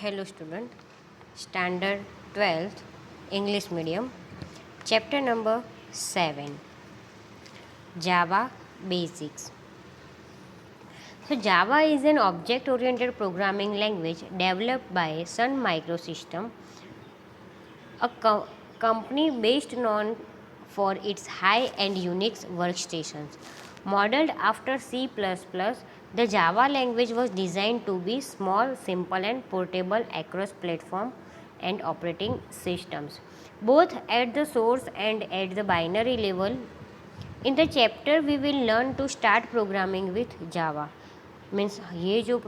Hello student, standard 12th English medium, chapter number 7, Java basics. So Java is an object oriented programming language developed by Sun Microsystem, a company based known for its high-end Unix workstations. Modeled after C++, the Java language was designed to be small, simple and portable across platform and operating systems, both at the source and at the binary level. In the chapter we will learn to start programming with Java. Means ये जो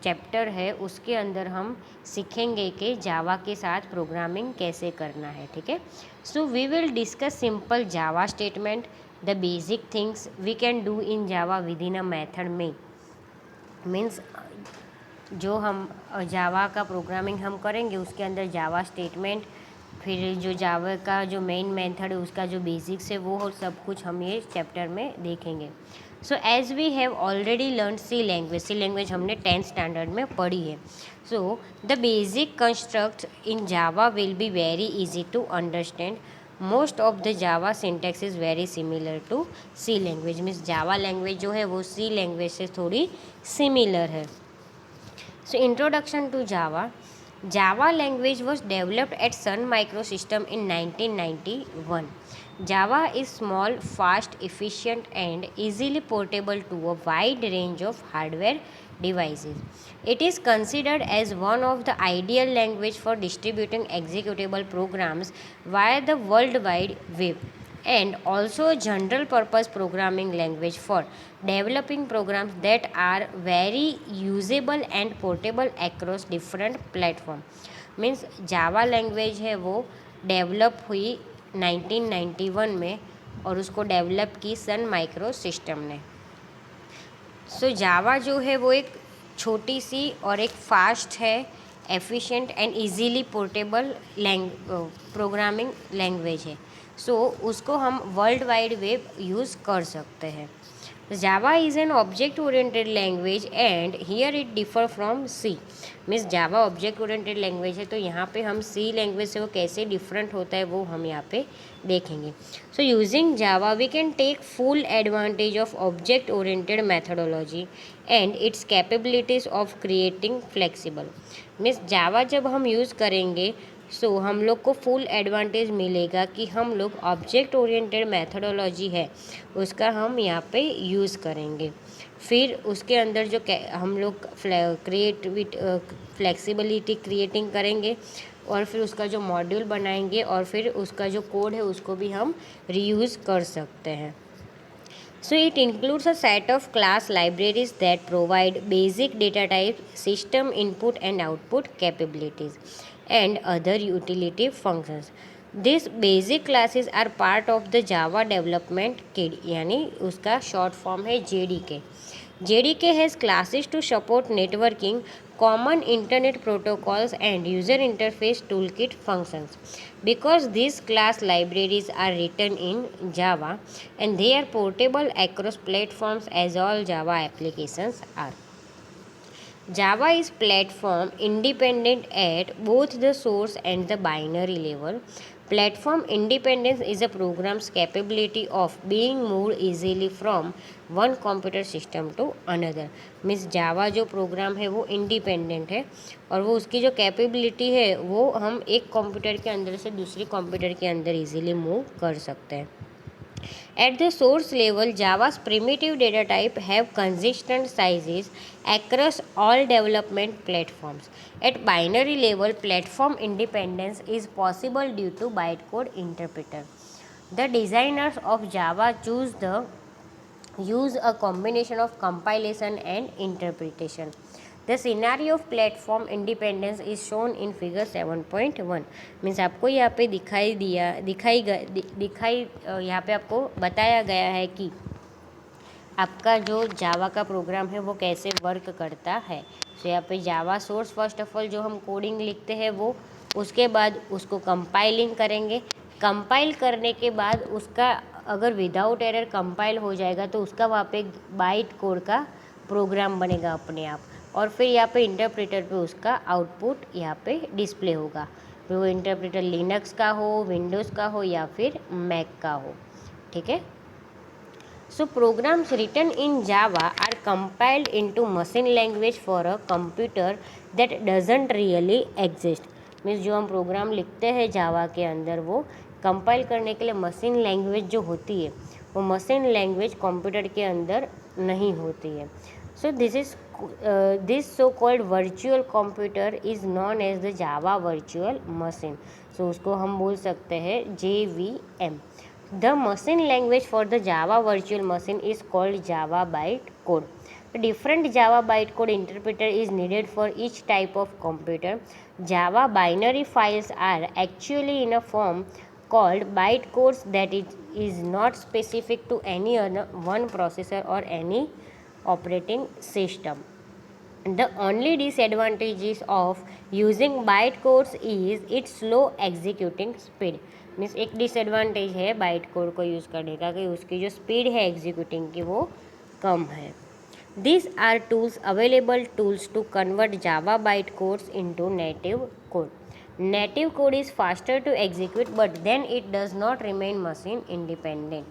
chapter है उसके अंदर हम सीखेंगे कि जावा के साथ प्रोग्रामिंग कैसे करना है. ठीक है. So we will discuss simple Java statement, the basic things we can do in Java within a method में. मीन्स जो हम जावा का प्रोग्रामिंग हम करेंगे उसके अंदर जावा स्टेटमेंट, फिर जो जावा का जो मेन मेथड है उसका जो बेसिक्स है वो सब कुछ हम ये चैप्टर में देखेंगे. So as we have already learn C language हमने 10th स्टैंडर्ड में पढ़ी है. So the basic construct in Java will be very easy to understand. Most of the Java syntax is very similar to C language. Means Java language जो है वो सी language से थोड़ी similar है. So introduction to Java. Java language was developed at Sun Microsystem in 1991. Java is small, fast, efficient and easily portable to a wide range of hardware devices. It is considered as one of the ideal language for distributing executable programs via the World Wide Web, and also a general purpose programming language for developing programs that are very usable and portable across different platform. Means Java language है वो develop हुई 1991 में और उसको develop की Sun micro system ने. सो जावा जो है वो एक छोटी सी और एक फास्ट है, efficient and easily portable programming language है. सो उसको हम वर्ल्ड वाइड वेब यूज़ कर सकते हैं. Java is an object oriented language and here it differ from C. Means Java object oriented language है तो यहाँ पे हम सी लैंग्वेज से वो कैसे डिफरेंट होता है वो हम यहाँ पे देखेंगे. So using Java we can take full advantage of object oriented methodology and its capabilities of creating flexible. Means Java जब हम यूज़ करेंगे सो हम लोग को फुल एडवांटेज मिलेगा कि हम लोग ऑब्जेक्ट ओरिएंटेड मैथडोलॉजी है उसका हम यहाँ पे यूज़ करेंगे. फिर उसके अंदर जो हम लोग फ्लेक्सिबिलिटी क्रिएटिंग करेंगे और फिर उसका जो मॉड्यूल बनाएंगे और फिर उसका जो कोड है उसको भी हम रीयूज़ कर सकते हैं. So it includes a set of class libraries that provide basic data type, system input and output capabilities, and other utility functions. These basic classes are part of the Java development kit, यानी उसका short form है JDK. JDK has classes to support networking, common internet protocols and user interface toolkit functions. Because these class libraries are written in Java and they are portable across platforms as all Java applications are. Java is platform independent at both the source and the binary level. Platform independence is a program's capability of being moved easily from one computer system to another. Means Java जो program है वो independent है और वो उसकी जो capability है वो हम एक कंप्यूटर के अंदर से दूसरे कंप्यूटर के अंदर इजीली मूव कर सकते हैं. At the source level, Java's primitive data type have consistent sizes across all development platforms. At binary level, platform independence is possible due to bytecode interpreter. The designers of Java use a combination of compilation and interpretation. The scenario of platform independence is shown in figure 7.1. Means आपको यहाँ पे यहाँ पे आपको बताया गया है कि आपका जो जावा का प्रोग्राम है वो कैसे वर्क करता है. तो यहाँ पे Java source first of all जो हम कोडिंग लिखते हैं वो उसके बाद उसको कंपाइलिंग करेंगे. कंपाइल करने के बाद उसका अगर विदाउट एरर कंपाइल हो जाएगा तो उसका वहाँ पे बाइट कोड का प्रोग्राम बनेगा अपने आप. और फिर यहाँ पे इंटरप्रेटर पे उसका आउटपुट यहाँ पे डिस्प्ले होगा, फिर वो इंटरप्रेटर लिनक्स का हो, विंडोज़ का हो या फिर मैक का हो, ठीक है। So programs written in Java are compiled into machine language for a computer that doesn't really exist. Means जो हम प्रोग्राम लिखते हैं जावा के अंदर वो कंपाइल करने के लिए मशीन लैंग्वेज जो होती है वो मशीन लैंग्वेज कंप्यूटर के अंदर नहीं होती है। So this so called virtual computer is known as the Java virtual machine. So उसको हम बोल सकते हैं JVM। The machine language for the Java virtual machine is called Java bytecode. A different Java bytecode interpreter is needed for each type of computer. Java binary files are actually in a form called bytecodes that is not specific to any other one processor or any operating system. The only disadvantages of using bytecodes is its slow executing speed. Means एक disadvantage है byte code को use करने का कि उसकी जो speed है executing की वो कम है। This are tools available tools to convert Java byte codes into native code. Native code is faster to execute but then it does not remain machine independent.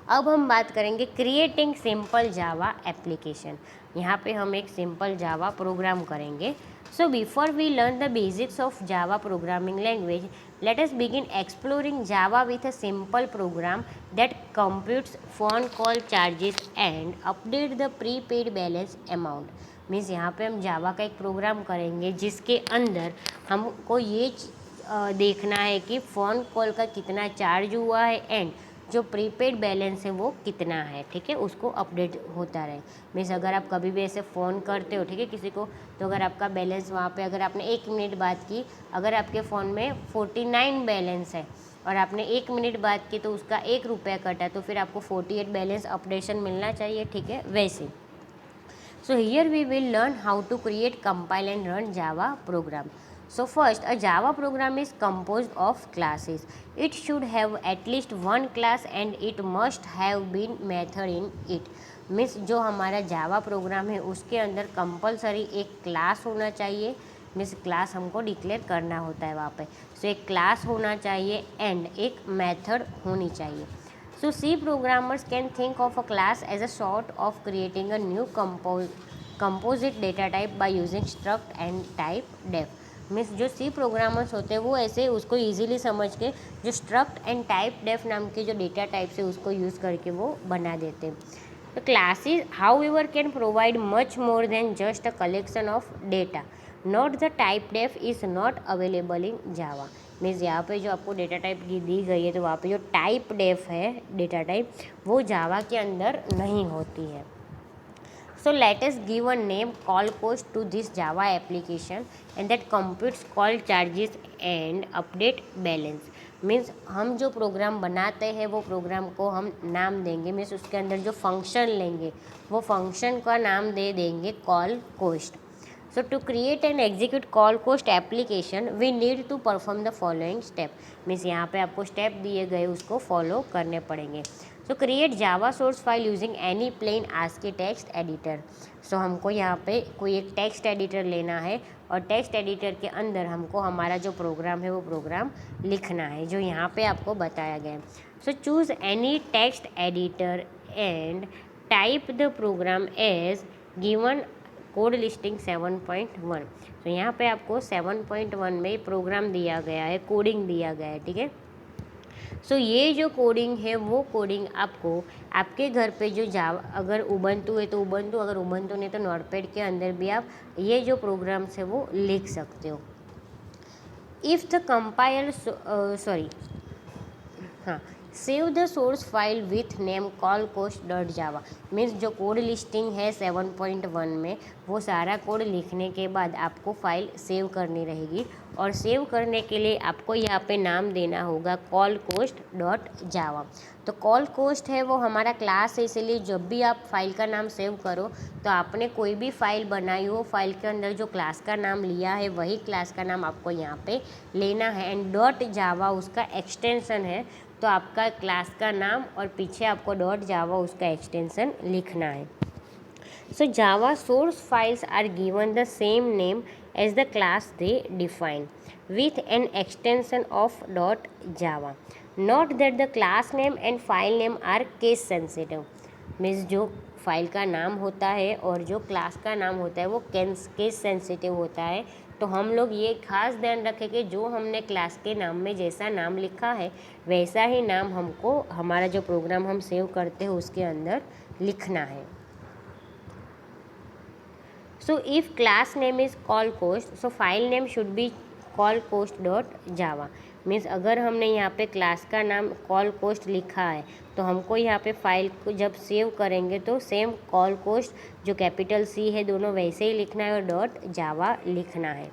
अब हम बात करेंगे क्रिएटिंग सिंपल जावा एप्लीकेशन। यहाँ पे हम एक simple Java program करेंगे। So before we learn the basics of Java programming language, let us begin exploring Java with a simple program that computes phone call charges and update the prepaid balance amount। Means यहाँ पे हम जावा का एक programme करेंगे जिसके अंदर हमको ये देखना है कि फ़ोन कॉल का कितना चार्ज हुआ है एंड जो प्रीपेड बैलेंस है वो कितना है, ठीक है, उसको अपडेट होता रहे। मीन्स अगर आप कभी भी ऐसे फ़ोन करते हो, ठीक है, किसी को, तो अगर आपका बैलेंस वहाँ पे अगर आपने 1 मिनट बात की, अगर आपके फ़ोन में 49 बैलेंस है और आपने 1 मिनट बात की तो उसका 1 रुपया कटा, तो फिर आपको 48 बैलेंस अपडेशन मिलना चाहिए, ठीक है, वैसे। So here we will learn how to create, compile and run Java program. So first, a Java program is composed of classes. It should have at least one class and it must have been method in it. Means जो हमारा Java program है उसके अंदर compulsory एक class होना चाहिए। Means class हमको declare करना होता है वहाँ पे। सो एक क्लास होना चाहिए एंड एक मेथड होनी चाहिए। So C programmers can think of a class as a sort of creating a new composite data type by using struct and typedef. Means जो सी प्रोग्रामर्स होते हैं वो ऐसे उसको इजीली समझ के जो स्ट्रक्ट एंड टाइप डेफ नाम के जो डेटा टाइप से उसको यूज़ करके वो बना देते हैं। तो classes however can provide much more than just a collection of data. Not the type def is not available in Java. Means यहाँ पे जो आपको डेटा टाइप दी गई है तो वहाँ पे जो टाइप डेफ है डेटा टाइप वो जावा के अंदर नहीं होती है। So let us give a name call cost to this Java application and that computes call charges and update balance। Means हम जो प्रोग्राम बनाते हैं वो प्रोग्राम को हम नाम देंगे, मीन्स उसके अंदर जो फंक्शन लेंगे वो फंक्शन का नाम दे देंगे call cost. So to create and execute call cost application we need to perform the following step. Means यहाँ पे आपको स्टेप दिए गए उसको फॉलो करने पड़ेंगे। So create Java source file using any plain ASCII text editor. So हमको यहाँ पे कोई एक टेक्स्ट एडिटर लेना है और टेक्स्ट एडिटर के अंदर हमको हमारा जो प्रोग्राम है वो प्रोग्राम लिखना है जो यहाँ पे आपको बताया गया है। So choose any text editor and type the program as given code listing 7.1। तो यहाँ पे आपको 7.1 में प्रोग्राम दिया गया है, कोडिंग दिया गया है, ठीक है। सो ये जो कोडिंग है वो कोडिंग आपको आपके घर पे जो जावा, अगर उबंटू है तो उबंटू, अगर उबंटू नहीं तो नोटपैड के अंदर भी आप ये जो प्रोग्राम्स है वो लिख सकते हो। If the compiler save the source file with name call cost dot Java. Means जो कोड लिस्टिंग है 7.1 में वो सारा कोड लिखने के बाद आपको फाइल सेव करनी रहेगी और सेव करने के लिए आपको यहाँ पे नाम देना होगा कॉल कोस्ट डॉट जावा। तो कॉल कोस्ट है वो हमारा क्लास है, इसीलिए जब भी आप फाइल का नाम सेव करो तो आपने कोई भी फाइल बनाई हो फाइल के अंदर जो क्लास का नाम लिया है वही क्लास का नाम आपको यहाँ पे लेना है एंड डॉट जावा उसका एक्सटेंशन है। तो आपका क्लास का नाम और पीछे आपको डॉट जावा उसका एक्सटेंशन लिखना है। So Java source files are given the same name as the class they define with an extension of .java. Note that the class name and file name are case sensitive. Means जो file का नाम होता है और जो class का नाम होता है वो केस सेंसिटिव होता है। तो हम लोग ये खास ध्यान रखें कि जो हमने क्लास के नाम में जैसा नाम लिखा है वैसा ही नाम हमको हमारा जो प्रोग्राम हम सेव करते हैं उसके अंदर लिखना है। So if class name is callcost, so file name should be callcost.java. Means अगर हमने यहाँ पे क्लास का नाम callcost लिखा है तो हमको यहाँ पे फाइल को जब सेव करेंगे तो सेम callcost जो कैपिटल C है दोनों वैसे ही लिखना है और .java लिखना है।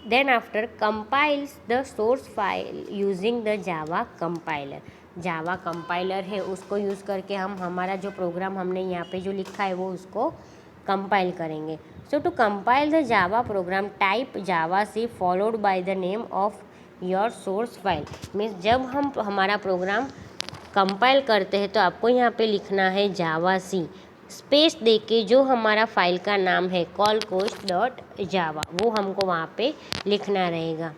Then after compiles the source file using the Java compiler. Java compiler है उसको यूज़ करके हम हमारा जो प्रोग्राम हमने यहाँ पे जो लिखा है वो उसको कंपाइल करेंगे। So to compile the Java program type Java C followed by the name of your source file. Means जब हम हमारा प्रोग्राम कंपाइल करते हैं तो आपको यहाँ पे लिखना है जावा सी स्पेस दे के जो हमारा फाइल का नाम है callcost.java वो हमको वहाँ पे लिखना रहेगा।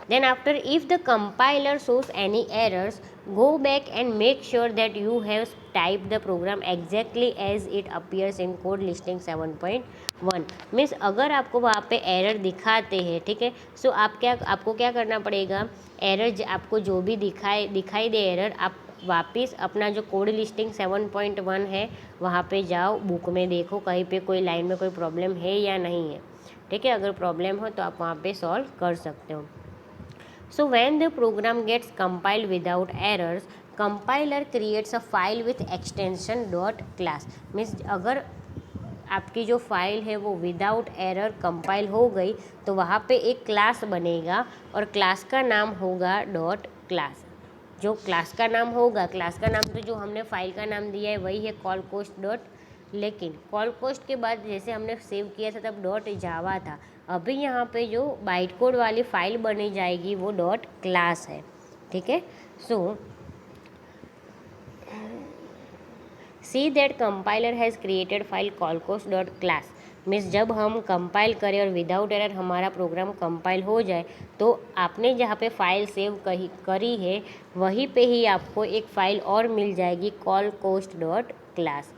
Then after if the compiler shows any errors, go back and make sure that you have typed the program exactly as it appears in code listing 7.1। Means अगर आपको वहाँ पे एरर दिखाते हैं, ठीक है, सो आपको क्या करना पड़ेगा, एरर आपको जो भी दिखाई दे एरर, आप वापस अपना जो कोड लिस्टिंग 7.1 है वहाँ पे जाओ, बुक में देखो कहीं पे कोई लाइन में कोई प्रॉब्लम है या नहीं है, ठीक है। अगर प्रॉब्लम हो तो आप वहाँ पे सॉल्व कर सकते हो। So when the program gets compiled without errors, compiler creates a file with extension .class। Means अगर आपकी जो फाइल है वो विदाउट एरर कंपाइल हो गई तो वहाँ पे एक क्लास बनेगा और क्लास का नाम होगा .class। जो क्लास का नाम होगा, क्लास का नाम तो जो हमने फाइल का नाम दिया है वही है callcost. लेकिन callcost के बाद जैसे हमने सेव किया था तब .java था, अभी यहाँ पे जो बाइट कोड वाली फाइल बनी जाएगी वो .class है, ठीक है। So see that compiler has created file callcost.class। Means जब हम कंपाइल करें और विदाउट एरर हमारा प्रोग्राम कंपाइल हो जाए तो आपने जहाँ पे फाइल सेव करी है वहीं पे ही आपको एक फ़ाइल और मिल जाएगी callcost.class।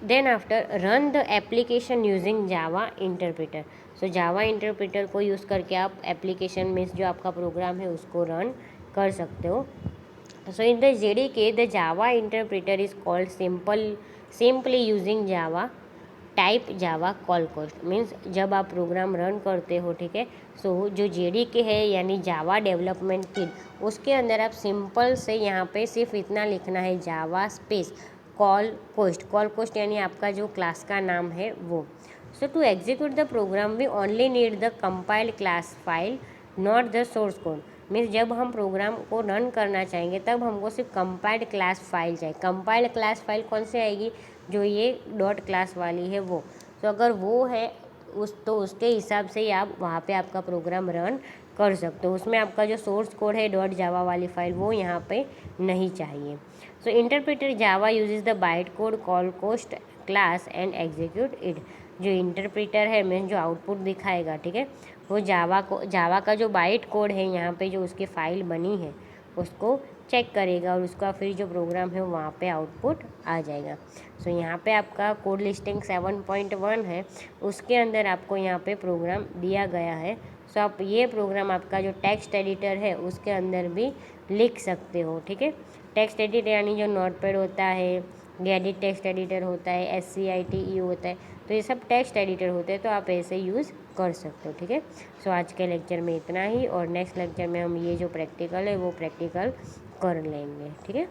Then after run the application using Java interpreter. So Java interpreter को यूज़ करके आप एप्लीकेशन मीन्स जो आपका प्रोग्राम है उसको रन कर सकते हो। So in the JDK the Java interpreter is called simply using Java type Java callcost। Means जब आप प्रोग्राम रन करते हो, ठीक है, सो जो JDK है यानी जावा डेवलपमेंट किट उसके अंदर आप सिंपल से यहाँ पे सिर्फ इतना लिखना है जावा स्पेस callcost यानी आपका जो क्लास का नाम है वो। So to execute the program we only need the compiled class file not the source code. Means जब हम प्रोग्राम को रन करना चाहेंगे तब हमको सिर्फ कंपाइल्ड क्लास फाइल चाहिए। कंपाइल्ड क्लास फाइल कौन सी आएगी, जो ये .class वाली है वो। तो अगर वो है तो उसके हिसाब से ही आप वहाँ पे आपका प्रोग्राम रन कर सकते हो। उसमें आपका जो सोर्स कोड है .java वाली फाइल वो यहाँ पे नहीं चाहिए। So interpreter Java uses the byte code callcost class and execute it. जो इंटरप्रेटर है मीन्स जो आउटपुट दिखाएगा, ठीक है, वो जावा का जो बाइट कोड है यहाँ पे जो उसकी फ़ाइल बनी है उसको चेक करेगा और उसका फिर जो प्रोग्राम है वहाँ पे आउटपुट आ जाएगा। सो यहाँ पे आपका कोड लिस्टिंग 7.1 है, उसके अंदर आपको यहाँ पे प्रोग्राम दिया गया है। सो आप ये प्रोग्राम आपका जो टेक्स्ट एडिटर है उसके अंदर भी लिख सकते हो, ठीक है। टेक्स्ट एडिटर यानी जो नोटपैड होता है, गेडिट टेक्स्ट एडिटर होता है, SCITE होता है, तो ये सब टेक्स्ट एडिटर होते हैं, तो आप ऐसे यूज़ कर सकते हो, ठीक है। सो आज के लेक्चर में इतना ही और नेक्स्ट लेक्चर में हम ये जो प्रैक्टिकल है वो प्रैक्टिकल कर लेंगे, ठीक है।